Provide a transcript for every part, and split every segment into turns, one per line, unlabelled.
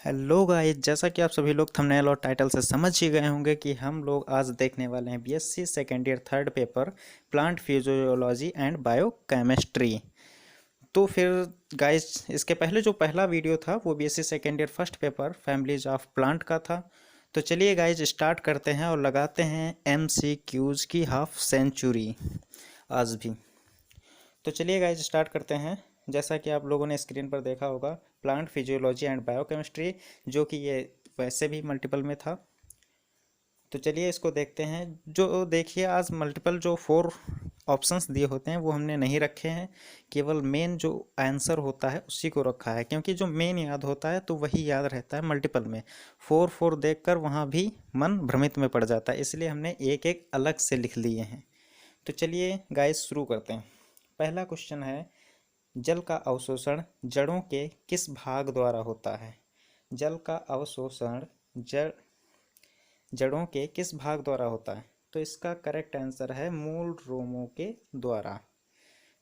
Hello guys, जैसा कि आप सभी लोग थंबनेल और टाइटल से समझ ही गए होंगे कि हम लोग आज देखने वाले हैं BSc second year third paper plant physiology and biochemistry. तो फिर गाइस, इसके पहले जो पहला वीडियो था वो BSc second year first paper families of plant का था। तो चलिए गाइस, स्टार्ट करते हैं और लगाते हैं एमसीक्यूज की हाफ सेंचुरी आज भी। तो चलिए गाइज, स्टार्ट करते हैं। जैसा कि आप लोगों ने स्क्रीन पर देखा होगा, प्लांट फिजियोलॉजी एंड बायोकेमिस्ट्री, जो कि ये वैसे भी मल्टीपल में था। तो चलिए इसको देखते हैं। जो देखिए, आज मल्टीपल जो 4 ऑप्शंस दिए होते हैं वो हमने नहीं रखे हैं, केवल मेन जो आंसर होता है उसी को रखा है, क्योंकि जो मेन याद होता है तो वही याद रहता है। मल्टीपल में 4 देखकर वहाँ भी मन भ्रमित में पड़ जाता है, इसलिए हमने एक एक अलग से लिख लिए हैं। तो चलिए गाइस, शुरू करते हैं। पहला क्वेश्चन है, जल का अवशोषण जड़ों के किस भाग द्वारा होता है? जल का अवशोषण जड़ों के किस भाग द्वारा होता है? तो इसका करेक्ट आंसर है मूल रोमों के द्वारा।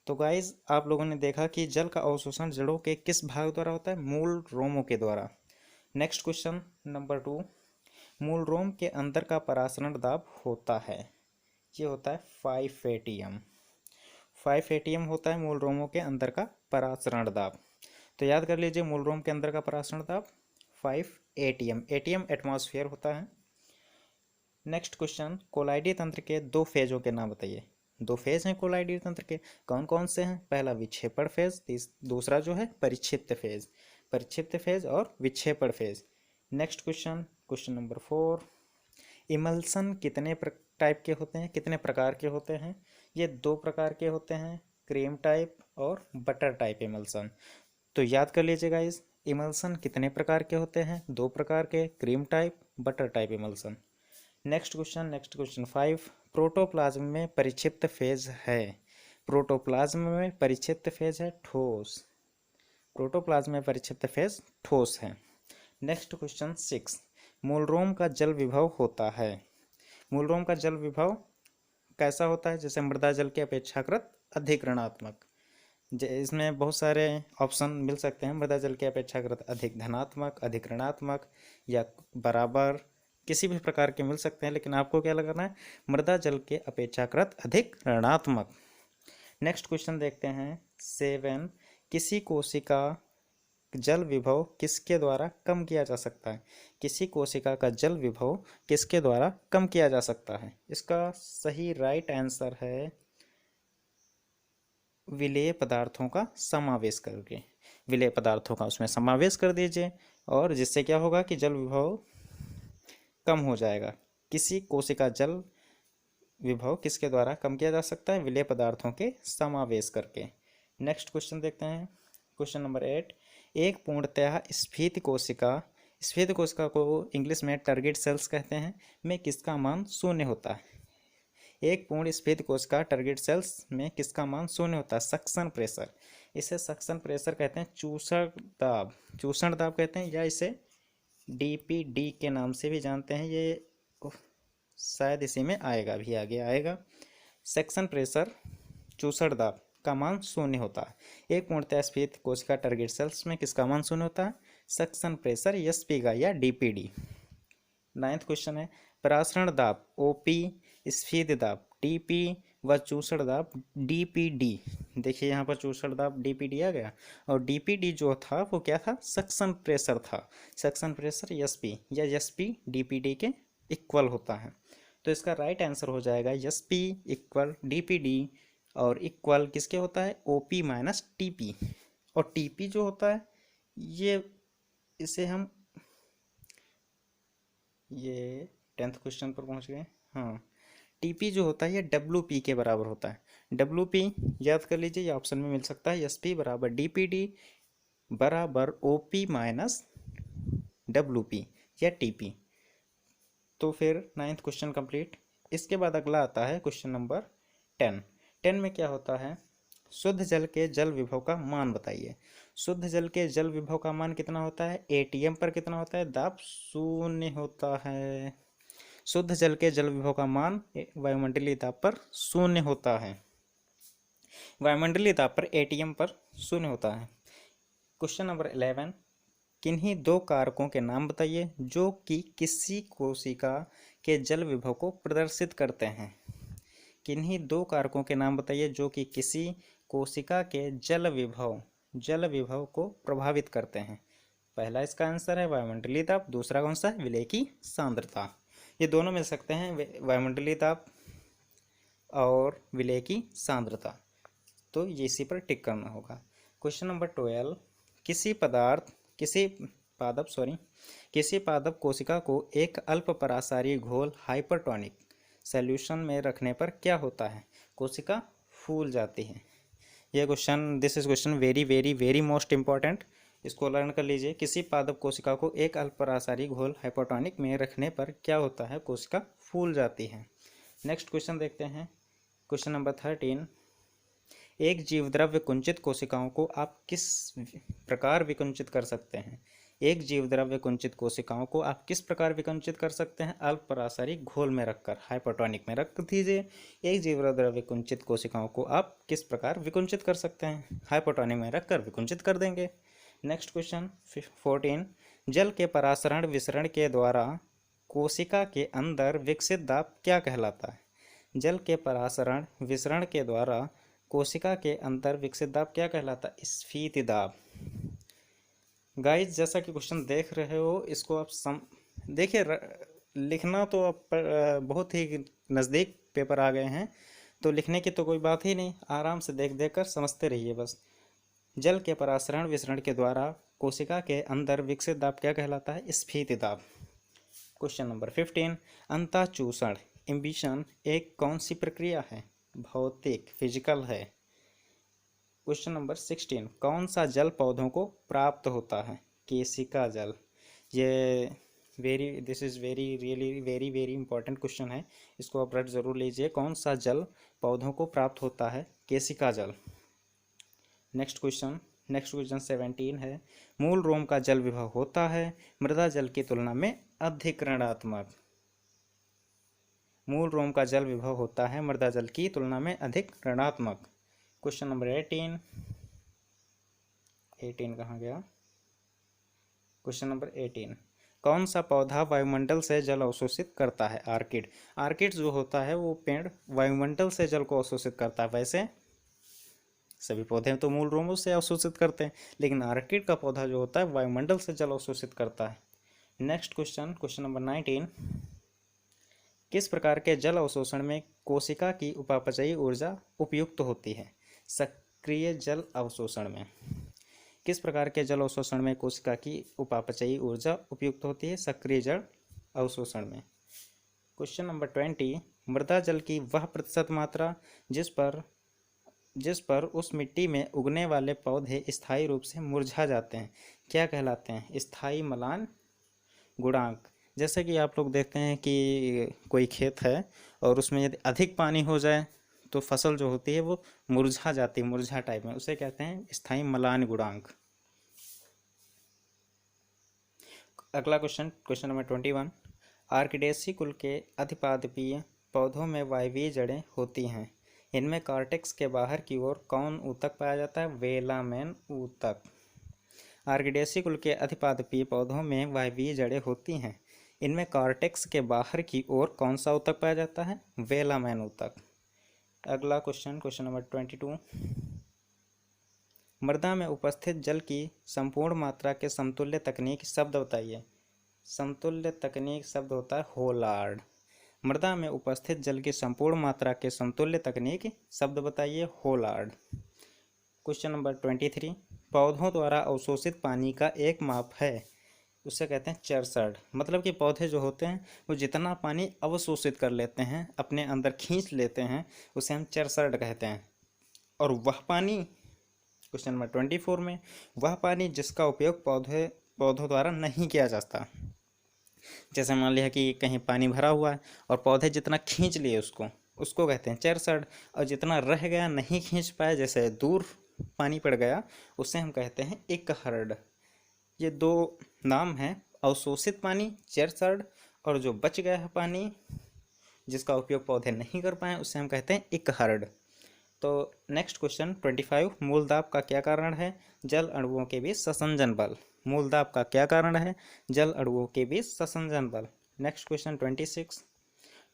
तो गाइज, आप लोगों ने देखा कि जल का अवशोषण जड़ों के किस भाग द्वारा होता है? मूल रोमों के द्वारा। नेक्स्ट क्वेश्चन नंबर 2, मूल रोम के अंदर का परासरण दाब होता है? ये होता है 5 एटीएम। 5 एटीएम होता है मूल रोमों के अंदर का परासरण दाब। तो याद कर लीजिए, मूल रोम के अंदर का परासरण दाब 5 एटीएम। एटीएम एटमॉस्फेयर होता है। नेक्स्ट क्वेश्चन, कोलाइडी तंत्र के 2 फेजों के नाम बताइए। 2 फेज हैं कोलाइडी तंत्र के, कौन कौन से हैं? पहला विक्षेपण फेज, दूसरा जो है परिक्षिप्त फेज। परिक्षिप्त फेज और विक्षेपण phase. Next question, question number 4, emulsion कितने टाइप के होते हैं, कितने प्रकार के होते हैं? ये 2 प्रकार के होते हैं, क्रीम टाइप और बटर टाइप इमल्सन। तो याद कर लीजिएगा, इस इमल्सन कितने प्रकार के होते हैं? 2 प्रकार के, cream type, butter type emulsion. Next question 5, protoplasm में परिक्षिप्त फेज है। प्रोटोप्लाज्म में परिक्षिप्त फेज है ठोस। प्रोटोप्लाज्म में परिक्षिप्त फेज ठोस है। नेक्स्ट क्वेश्चन 6, मूलरोम का जल विभव होता है। मूलरोम का जल विभव कैसा होता है? जैसे मृदा जल के अपेक्षाकृत अधिक ऋणात्मक। इसमें बहुत सारे ऑप्शन मिल सकते हैं। मृदा जल के अपेक्षाकृत अधिक धनात्मक, अधिक ऋणात्मक, या बराबर, किसी भी प्रकार के मिल सकते हैं, लेकिन आपको क्या लगाना है? मृदा जल के अपेक्षाकृत अधिक ऋणात्मक। नेक्स्ट क्वेश्चन देखते हैं 7, किसी कोशिका जल विभव किसके द्वारा कम किया जा सकता है? किसी कोशिका का जल विभव किसके द्वारा कम किया जा सकता है? इसका सही राइट आंसर है विलेय पदार्थों का समावेश करके। विलेय पदार्थों का उसमें समावेश कर दीजिए, और जिससे क्या होगा कि जल विभव कम हो जाएगा। किसी कोशिका जल विभव किसके द्वारा कम किया जा सकता है? विलेय पदार्थों के समावेश करके। नेक्स्ट क्वेश्चन देखते हैं, क्वेश्चन नंबर 8, एक पूर्णतः स्फीत कोशिका को इंग्लिश में टारगेट सेल्स कहते हैं, में किसका मान 0 होता है? एक पूर्ण स्फीत कोशिका टारगेट सेल्स में किसका मान 0 होता है? Suction pressure. इसे सक्शन प्रेशर कहते हैं, चूषण दाब, चूषण दाब कहते हैं, या इसे डीपीडी के नाम से भी जानते हैं। ये शायद इसी में आएगा, भी आगे आएगा। सक्शन प्रेशर, चूषण दाब का मान 0 होता है। एक पूर्णतः स्फीत कोशिका टारगेट सेल्स में किसका मान 0 होता है? सक्शन प्रेशर एसपी का, या डीपीडी। 9th क्वेश्चन है, परासरण दाब ओपी, स्फीत दाब टीपी व चूषण दाब डीपीडी। देखिए यहाँ पर चूषण दाब डीपीडी आ गया, और डीपीडी जो था वो क्या था? सक्शन प्रेशर था। सक्शन प्रेशर एसपी या एसपी डीपीडी के इक्वल होता है। तो इसका राइट आंसर हो जाएगा एसपी इक्वल डीपीडी, और इक्वल किसके होता है? OP minus TP. और टीपी जो होता है, ये इसे हम, ये 10th क्वेश्चन पर पहुंच गए। हाँ, टीपी जो होता है ये डब्ल्यू पी के बराबर होता है। डब्ल्यू पी याद कर लीजिए, ये ऑप्शन में मिल सकता है। एस पी बराबर डी पी डी बराबर O P minus W P या टी पी। तो फिर 9th क्वेश्चन कंप्लीट। इसके बाद अगला आता है क्वेश्चन नंबर 10। 10 में क्या होता है? शुद्ध जल के जल विभव का मान बताइए। शुद्ध जल के जल विभव का मान कितना होता है? एटीएम पर कितना होता है? दाब 0 होता है। शुद्ध जल के जल विभव का मान वायुमंडलीय दाब पर 0 होता है। वायुमंडलीय ताप पर एटीएम पर शून्य होता है। क्वेश्चन नंबर 11, किन्हीं दो कारकों के नाम बताइए जो कि किसी कोशिका के जल विभव को प्रदर्शित करते हैं। किन्हीं दो कारकों के नाम बताइए जो कि किसी कोशिका के जल विभव को प्रभावित करते हैं। पहला इसका आंसर है वायुमंडलीय ताप, दूसरा कौन सा है, विलेय की सांद्रता। ये दोनों मिल सकते हैं, वायुमंडलीय ताप और विलेय की सांद्रता, तो ये इसी पर टिक करना होगा। क्वेश्चन नंबर 12, किसी पादप कोशिका को एक अल्प परासारी घोल हाइपरटोनिक सॉल्यूशन में रखने पर क्या होता है? कोशिका फूल जाती है। यह question, this is question very very very most important, इसको लर्न कर लीजिए। किसी पादप कोशिका को एक अल्प परासारी घोल हाइपरटोनिक में रखने पर क्या होता है? कोशिका फूल जाती है। नेक्स्ट क्वेश्चन देखते हैं, क्वेश्चन नंबर 13, एक जीवद्रव्य कुंचित कोशिकाओं को आप किस प्रकार विकुंचित कर सकते हैं? एक जीवद्रव्य कुंचित कोशिकाओं को आप किस प्रकार विकुंचित कर सकते हैं? अल्प परासारी घोल में रखकर, हाइपरटोनिक में रख दीजिए। एक जीवद्रव्य कुंचित कोशिकाओं को आप किस प्रकार विकुंचित कर सकते हैं? हाइपरटोनिक में रखकर विकुंचित कर देंगे। नेक्स्ट क्वेश्चन 14, जल के परासरण विसरण के द्वारा कोशिका के अंदर विकसित दाब क्या कहलाता है? जल के परासरण विसरण के द्वारा कोशिका के अंदर विकसित दाब क्या कहलाता है? स्फीति दाब। गाइस, जैसा कि क्वेश्चन देख रहे हो, इसको आप देखिए, लिखना तो आप बहुत ही नज़दीक पेपर आ गए हैं, तो लिखने की तो कोई बात ही नहीं, आराम से देख देख कर समझते रहिए बस। जल के परासरण विसरण के द्वारा कोशिका के अंदर विकसित दाब क्या कहलाता है? स्फीति दाब। क्वेश्चन नंबर 15, अंतःचूषण इम्बिशन एक कौन सी प्रक्रिया है? भौतिक, फिजिकल है। क्वेश्चन नंबर 16, कौन सा जल पौधों को प्राप्त होता है? केशिका जल। ये this is very really very very important question है, इसको आप रट जरूर लीजिए। कौन सा जल पौधों को प्राप्त होता है? केशिका जल। नेक्स्ट क्वेश्चन 17 है, मूल रोम का जल विभव होता है मृदा जल की तुलना में अधिक ऋणात्मक। मूल रोम का जल विभव होता है मृदा जल की तुलना में अधिक ऋणात्मक। क्वेश्चन नंबर 18 कहाँ गया? क्वेश्चन नंबर 18, कौन सा पौधा वायुमंडल से जल अवशोषित करता है? आर्किड। आर्किड जो होता है वो पेड़ वायुमंडल से जल को अवशोषित करता है। वैसे सभी पौधे तो मूल रोमों से अवशोषित करते हैं, लेकिन आर्किड का पौधा जो होता है वायुमंडल से जल अवशोषित करता है। नेक्स्ट क्वेश्चन नंबर 19, किस प्रकार के जल अवशोषण में कोशिका की उपापचयी ऊर्जा उपयुक्त होती है? सक्रिय जल अवशोषण में। किस प्रकार के जल अवशोषण में कोशिका की उपापचयी ऊर्जा उपयुक्त होती है? सक्रिय जल अवशोषण में। क्वेश्चन नंबर 20, मृदा जल की वह प्रतिशत मात्रा जिस पर उस मिट्टी में उगने वाले पौधे स्थायी रूप से मुरझा जाते हैं क्या कहलाते हैं? स्थायी मलान गुणांक। जैसे कि आप लोग देखते हैं कि कोई खेत है और उसमें यदि अधिक पानी हो जाए तो फसल जो होती है वो मुरझा जाती है, मुरझा टाइप में, उसे कहते हैं स्थायी मलान गुणांक। अगला क्वेश्चन नंबर 21, आर्किडेसी कुल के अधिपादपीय पौधों में वायवीय जड़ें होती हैं, इनमें कॉर्टेक्स के बाहर की ओर कौन ऊतक पाया जाता है? वेलामेन ऊतक। आर्किडेसी कुल के अधिपादपीय पौधों में वायवीय जड़ें होती हैं, इनमें कॉर्टेक्स के बाहर की ओर कौन सा ऊतक पाया जाता है? वेलामेन ऊतक। अगला क्वेश्चन नंबर 22, मृदा में उपस्थित जल की संपूर्ण मात्रा के समतुल्य तकनीक शब्द बताइए। समतुल्य तकनीक शब्द होता है होलार्ड। मृदा में उपस्थित जल की संपूर्ण मात्रा के समतुल्य तकनीक शब्द बताइए, होलार्ड। क्वेश्चन नंबर 23, पौधों द्वारा अवशोषित पानी का एक माप है, उसे कहते हैं चरसड। मतलब कि पौधे जो होते हैं वो जितना पानी अवशोषित कर लेते हैं, अपने अंदर खींच लेते हैं, उसे हम चरसड कहते हैं। और वह पानी, क्वेश्चन नंबर 24 में, वह पानी जिसका उपयोग पौधों द्वारा नहीं किया जाता। जैसे मान लिया कि कहीं पानी भरा हुआ है और पौधे जितना खींच लिए उसको कहते हैं चरसड, और जितना रह गया नहीं खींच पाया, जैसे दूर पानी पड़ गया, उसे हम कहते हैं इकहर्ड। ये दो नाम हैं, अवशोषित पानी चरसड, और जो बच गया है पानी जिसका उपयोग पौधे नहीं कर पाए उसे हम कहते हैं इकहर्ड। तो नेक्स्ट क्वेश्चन 25, मूल दाब का क्या कारण है? जल अणुओं के बीच संसंजन बल। मूल दाब का क्या कारण है? जल अणुओं के बीच संसंजन बल। नेक्स्ट क्वेश्चन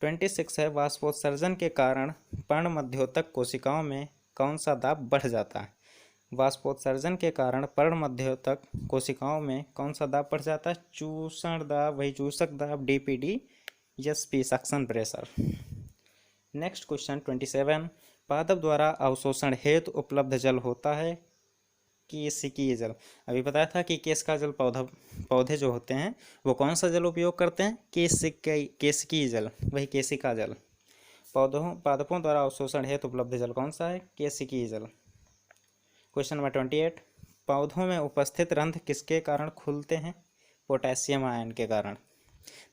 26 है, वाष्पोत्सर्जन के कारण पर्ण मध्योतक कोशिकाओं में कौन सा दाब बढ़ जाता है? वाष्पोत्सर्जन के कारण पर्ण मध्योतक कोशिकाओं में कौन सा दाब बढ़ जाता है? चूषण दाब, वही चूषक दाब, DPD, SP suction pressure. Next question 27, पादप द्वारा अवशोषण हेतु उपलब्ध जल होता है केशिकीय जल। अभी बताया था कि केश का जल पौधे जो होते हैं वो कौन सा जल उपयोग करते हैं? केशिकीय जल, वही केशिका जल। पादपों द्वारा अवशोषण हेतु उपलब्ध जल कौन सा है? केशिकीय जल। क्वेश्चन नंबर 28, पौधों में उपस्थित रंध्र किसके कारण खुलते हैं? पोटेशियम आयन के कारण।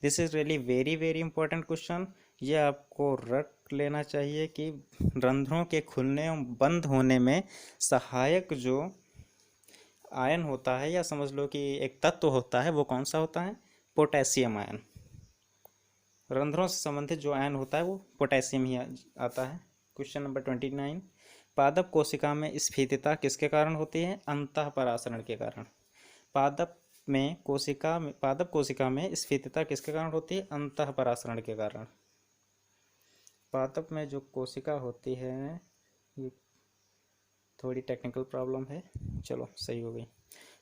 This is really very very important question. ये आपको रट लेना चाहिए कि रंध्रों के खुलने और बंद होने में सहायक जो आयन होता है, या समझ लो कि एक तत्व होता है, वो कौन सा होता है? Potassium ion. रंध्रों से संबंधित जो आयन होता है वो पोटेशियम ही आता है। क्वेश्चन नंबर 29, पादप कोशिका में स्फीतता किसके कारण होती है? अंतःपरासरण के कारण। पादप कोशिका में स्फीतता किसके कारण होती है? अंतःपरासरण के कारण। पादप में जो कोशिका होती है, ये थोड़ी टेक्निकल प्रॉब्लम है, चलो सही हो गई।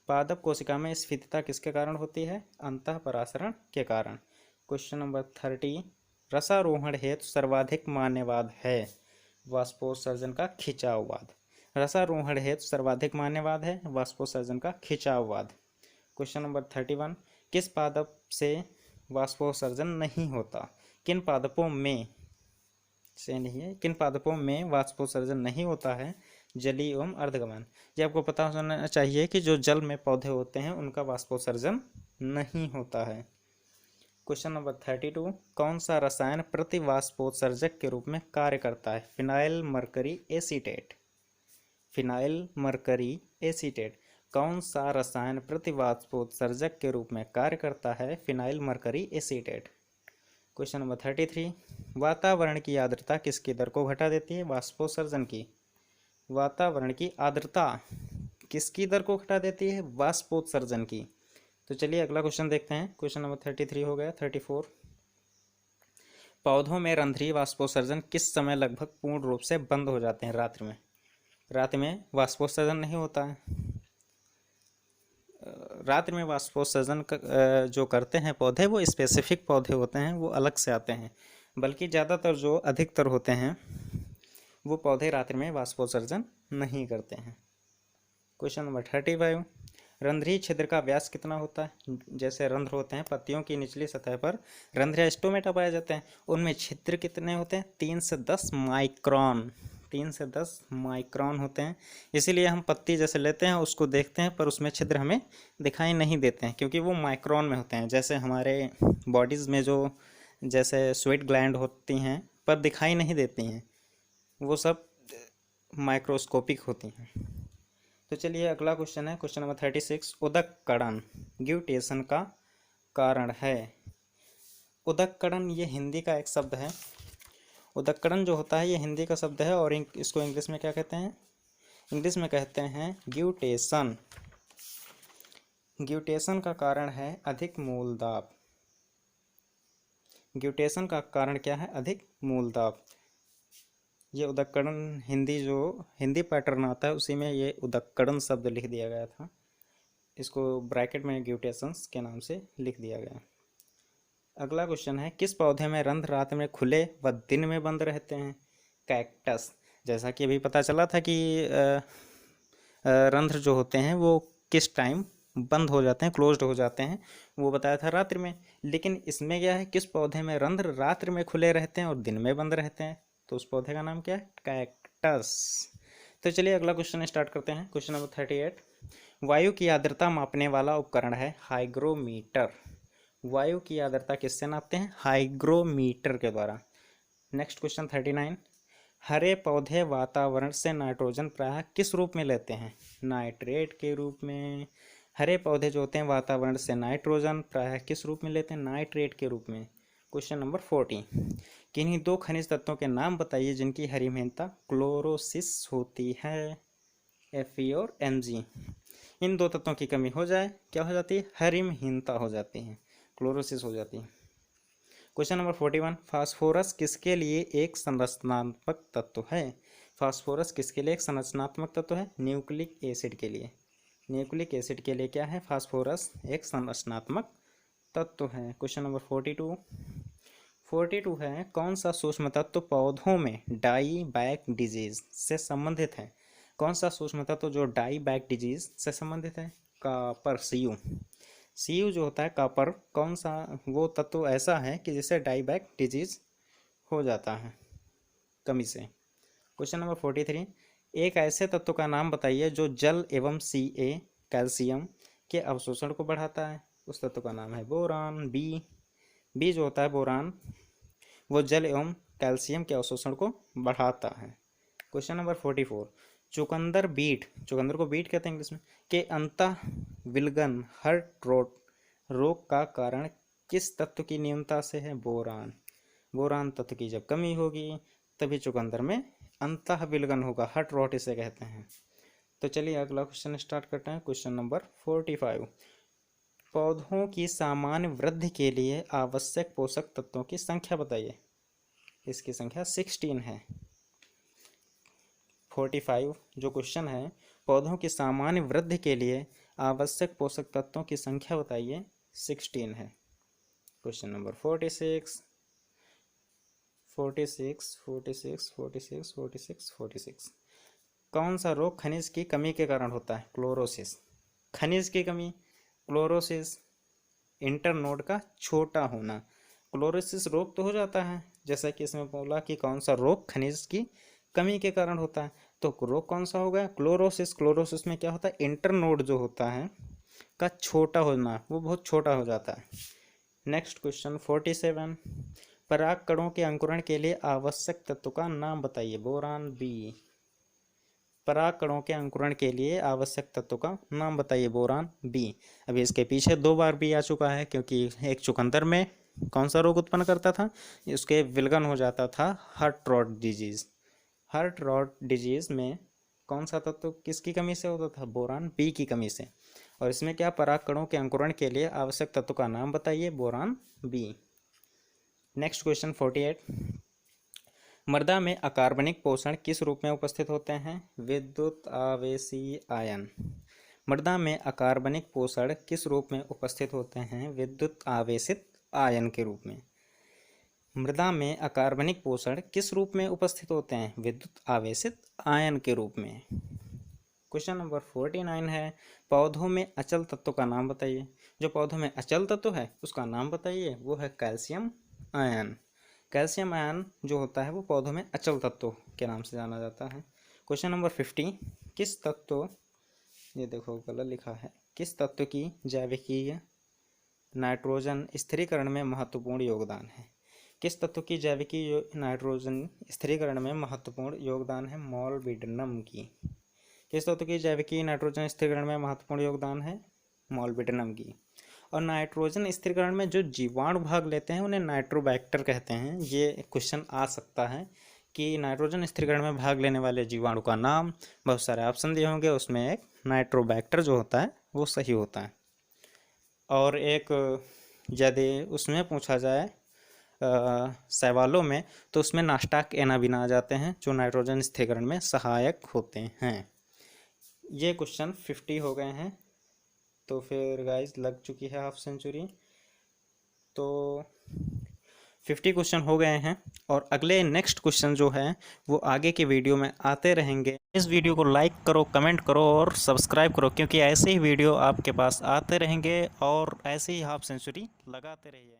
पादप कोशिका में स्फीतता किसके कारण होती है? अंतःपरासरण के कारण। क्वेश्चन नंबर 30, रसारोहण हेतु सर्वाधिक मान्यवाद है वाष्पोत्सर्जन का खिंचाववाद। रसारोहण हेतु सर्वाधिक मान्यवाद है वाष्पोत्सर्जन का खिंचाववाद। क्वेश्चन नंबर 31, किस पादप से वाष्पोत्सर्जन नहीं होता? किन पादपों में से नहीं है, किन पादपों में वाष्पोत्सर्जन नहीं होता है? जलीय एवं अर्धगमन। ये आपको पता होना चाहिए कि जो जल में पौधे होते हैं उनका वाष्पोत्सर्जन नहीं होता है। क्वेश्चन नंबर 32, कौन सा रसायन प्रतिवाष्पोत्सर्जक के रूप में कार्य करता है? Phenyl mercury acetate. Phenyl mercury acetate कौन सा रसायन प्रतिवाष्पोत्सर्जक के रूप में कार्य करता है? Phenyl mercury acetate. Question number 33, वातावरण की आर्द्रता किसकी दर को घटा देती है? वाष्पोत्सर्जन की। वातावरण की आर्द्रता किसकी दर को घटा देती है? वाष्पोत्सर्जन की। तो चलिए अगला क्वेश्चन देखते हैं। क्वेश्चन नंबर 33 हो गया। 34, पौधों में रंध्रीय वाष्पोत्सर्जन किस समय लगभग पूर्ण रूप से बंद हो जाते हैं? रात्रि में। रात्रि में वाष्पोत्सर्जन नहीं होता है। रात्रि में वाष्पोत्सर्जन जो करते हैं पौधे, वो स्पेसिफिक पौधे होते हैं, वो अलग से आते हैं। बल्कि ज़्यादातर जो अधिकतर होते हैं वो पौधे रात्रि में वाष्पोत्सर्जन नहीं करते हैं। क्वेश्चन नंबर 35, रंध्रीय छिद्र का व्यास कितना होता है? जैसे रंध्र होते हैं, पत्तियों की निचली सतह पर रंध्र या स्टोमेटा पाए जाते हैं, उनमें छिद्र कितने होते हैं? 3 से 10 माइक्रोन। 3 से 10 माइक्रोन होते हैं। इसीलिए हम पत्ती जैसे लेते हैं उसको देखते हैं पर उसमें छिद्र हमें दिखाई नहीं देते हैं, क्योंकि वो माइक्रोन में होते हैं। जैसे हमारे बॉडीज़ में जो जैसे स्वेट ग्लैंड होती हैं पर दिखाई नहीं देती हैं, वो सब माइक्रोस्कोपिक होती हैं। तो चलिए अगला क्वेश्चन है। क्वेश्चन नंबर 36, उदककणन ग्यूटेशन का कारण है। उदककणन ये हिंदी का एक शब्द है। उदककणन जो होता है ये हिंदी का शब्द है, और इसको इंग्लिश में क्या कहते हैं? इंग्लिश में कहते हैं ग्यूटेशन। ग्यूटेशन का कारण है अधिक मूल दाब। ग्यूटेशन का कारण क्या है? अधिक मूल दाब। ये उदककणन हिंदी पैटर्न आता है उसी में ये उदककणन शब्द लिख दिया गया था। इसको ब्रैकेट में ग्यूटेशंस के नाम से लिख दिया गया। अगला क्वेश्चन है, किस पौधे में रंध्र रात में खुले व दिन में बंद रहते हैं? कैक्टस। जैसा कि अभी पता चला था कि रंध्र जो होते हैं वो किस टाइम बंद हो जाते हैं, क्लोज्ड हो जाते हैं, वो बताया था रात्रि में। लेकिन इसमें क्या है, किस पौधे में रंध्र रात्रि में खुले रहते हैं और दिन में बंद रहते हैं? तो उस पौधे का नाम क्या है? कैक्टस। तो चलिए अगला क्वेश्चन स्टार्ट करते हैं। क्वेश्चन नंबर 38, वायु की आर्द्रता मापने वाला उपकरण है हाइग्रोमीटर। वायु की आर्द्रता किससे नापते हैं? हाइग्रोमीटर के द्वारा। नेक्स्ट क्वेश्चन 39, हरे पौधे वातावरण से नाइट्रोजन प्रायः किस रूप में लेते हैं? नाइट्रेट के रूप में। हरे पौधे जो होते हैं वातावरण से नाइट्रोजन प्रायः किस रूप में लेते हैं? नाइट्रेट के रूप में। क्वेश्चन नंबर 40, किन्हीं दो खनिज तत्वों के नाम बताइए जिनकी हरिमहीनता क्लोरोसिस होती है। Fe और Mg, इन दो तत्वों की कमी हो जाए क्या हो जाती है? हरिमहीनता हो जाती है, क्लोरोसिस हो जाती है। क्वेश्चन नंबर 41, फास्फोरस किसके लिए एक संरचनात्मक तत्व है? फास्फोरस किसके लिए एक संरचनात्मक तत्व है? न्यूक्लिक एसिड के लिए। न्यूक्लिक एसिड के लिए क्या है? फास्फोरस एक संरचनात्मक तत्व है। क्वेश्चन नंबर 42 है, कौन सा सूक्ष्म तत्व पौधों में डाई बैक डिजीज से संबंधित है? कौन सा सूक्ष्म तत्व जो डाई बैक डिजीज से संबंधित है? कॉपर, Cu जो होता है कॉपर, कौन सा वो तत्व ऐसा है कि जिससे डाई बैक डिजीज हो जाता है कमी से। क्वेश्चन नंबर 43, एक ऐसे तत्व का नाम बताइए जो जल एवं Ca कैल्शियम के अवशोषण को बढ़ाता है। उस तत्व का नाम है बोरान। बी जो होता है बोरान, वो जल एवं कैल्शियम के अवशोषण को बढ़ाता है। क्वेश्चन नंबर 44, चुकंदर को बीट कहते हैं इंग्लिश में, के अंतः विलगन हर्ट रोग का कारण किस तत्व की न्यूनता से है? बोरान तत्व की जब कमी होगी तभी चुकंदर में अंतः विलगन होगा, हर्ट रोट इसे कहते हैं। तो चलिए अगला क्वेश्चन स्टार्ट करते हैं। क्वेश्चन नंबर 45, पौधों की सामान्य वृद्धि के लिए आवश्यक पोषक तत्वों की संख्या बताइए। इसकी संख्या 16 है। 45 जो क्वेश्चन है, पौधों की सामान्य वृद्धि के लिए आवश्यक पोषक तत्वों की संख्या बताइए, 16 है। क्वेश्चन नंबर 46, कौन सा रोग खनिज की कमी के कारण होता है? क्लोरोसिस। खनिज की कमी, क्लोरोसिस, इंटरनोड का छोटा होना। क्लोरोसिस रोग तो हो जाता है, जैसा कि इसमें बोला कि कौन सा रोग खनिज की कमी के कारण होता है, तो रोग कौन सा होगा? क्लोरोसिस। क्लोरोसिस में क्या होता है? इंटरनोड जो होता है का छोटा होना, वो बहुत छोटा हो जाता है। नेक्स्ट क्वेश्चन 47, परागकणों के अंकुरण के लिए आवश्यक तत्व का नाम बताइए। बोरान। बी, परागकणों के अंकुरण के लिए आवश्यक तत्व का नाम बताइए। बोरान। बी। अभी इसके पीछे 2 बार भी आ चुका है, क्योंकि एक चुकंदर में कौन सा रोग उत्पन्न करता था? उसके विलगन हो जाता था heart rot disease. Heart rot disease में कौन सा तत्व किसकी कमी से होता था? बोरान बी की कमी से। और इसमें क्या? परागकणों के अंकुरण के लिए आवश्यक तत्व का नाम बताइए। Boron B. नेक्स्ट क्वेश्चन 48, मृदा में अकार्बनिक पोषण किस रूप में उपस्थित होते हैं? विद्युत आवेशीय आयन। मृदा में अकार्बनिक पोषण किस रूप में उपस्थित होते हैं? विद्युत आवेशित आयन के रूप में। मृदा में अकार्बनिक पोषण किस रूप में उपस्थित होते हैं? विद्युत आवेशित आयन के रूप में। क्वेश्चन नंबर 49 है, पौधों में अचल तत्व का नाम बताइए। जो पौधों में अचल तत्व है उसका नाम बताइए, वो है कैल्शियम आयन। कैल्शियम आयन जो होता है वो पौधों में अचल तत्व के नाम से जाना जाता है। क्वेश्चन नंबर 50, किस तत्व, ये देखो गलत लिखा है, किस तत्व की जैविकीय नाइट्रोजन स्थिरीकरण में महत्वपूर्ण योगदान है? किस तत्व की जैविकीय नाइट्रोजन स्थिरीकरण में महत्वपूर्ण योगदान है? मॉलिब्डेनम की। किस तत्व की जैविकीय नाइट्रोजन स्थिरीकरण में महत्वपूर्ण योगदान है? मॉलिब्डेनम की। और नाइट्रोजन स्थिरीकरण में जो जीवाणु भाग लेते हैं उन्हें नाइट्रोबैक्टर कहते हैं। ये क्वेश्चन आ सकता है कि नाइट्रोजन स्थिरीकरण में भाग लेने वाले जीवाणु का नाम, बहुत सारे ऑप्शन दिए होंगे, उसमें एक नाइट्रोबैक्टर जो होता है वो सही होता है। और एक यदि उसमें पूछा जाए सवालों में, तो उसमें नास्टाक एनाबिना आ जाते हैं जो नाइट्रोजन स्थिरीकरण में सहायक होते हैं। ये क्वेश्चन 50 हो गए हैं, तो फिर गाइस लग चुकी है हाफ सेंचुरी। तो 50 क्वेश्चन हो गए हैं, और अगले नेक्स्ट क्वेश्चन जो है वो आगे के वीडियो में आते रहेंगे। इस वीडियो को लाइक करो, कमेंट करो और सब्सक्राइब करो, क्योंकि ऐसे ही वीडियो आपके पास आते रहेंगे और ऐसे ही हाफ सेंचुरी लगाते रहिए।